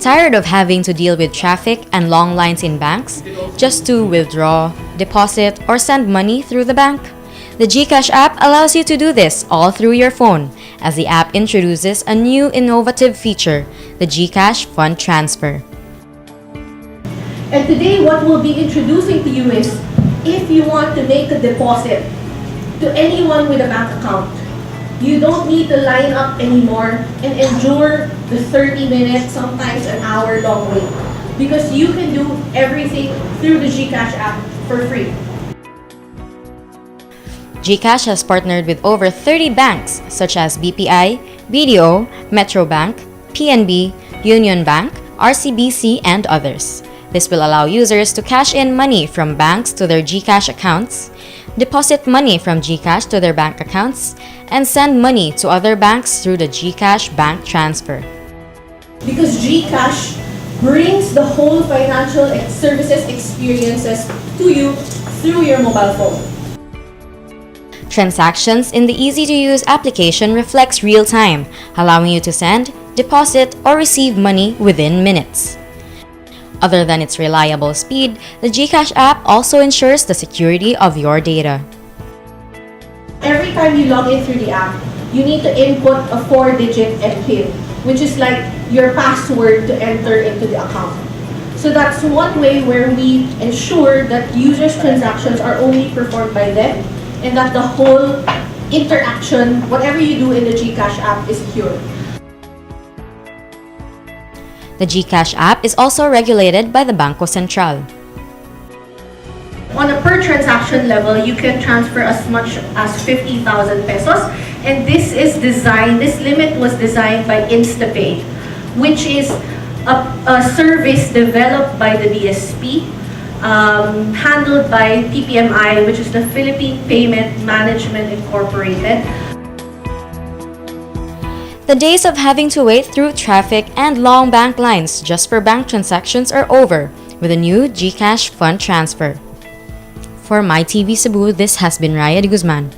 Tired of having to deal with traffic and long lines in banks just to withdraw, deposit, or send money through the bank? The GCash app allows you to do this all through your phone, as the app introduces a new innovative feature, the GCash Fund Transfer. And today what we'll be introducing to you is, if you want to make a deposit to anyone with a bank account, you don't need to line up anymore and endure the 30-minute, sometimes an hour-long wait, because you can do everything through the GCash app for free. GCash has partnered with over 30 banks such as BPI, BDO, Metro Bank, PNB, Union Bank, RCBC, and others. This will allow users to cash in money from banks to their GCash accounts, deposit money from GCash to their bank accounts, and send money to other banks through the GCash Bank Transfer. Because GCash brings the whole financial services experiences to you through your mobile phone. Transactions in the easy-to-use application reflects real-time, allowing you to send, deposit, or receive money within minutes. Other than its reliable speed, the GCash app also ensures the security of your data. Every time you log in through the app, you need to input a 4-digit PIN, which is like your password to enter into the account. So that's one way where we ensure that users' transactions are only performed by them and that the whole interaction, whatever you do in the GCash app, is secure. The GCash app is also regulated by the Bangko Sentral. On a per transaction level, you can transfer as much as 50,000 pesos, and this limit was designed by InstaPay, which is a service developed by the BSP, handled by PPMI, which is the Philippine Payment Management Incorporated. The days of having to wait through traffic and long bank lines just for bank transactions are over with the new GCash Fund Transfer. For MyTV Cebu, this has been Raya de Guzman.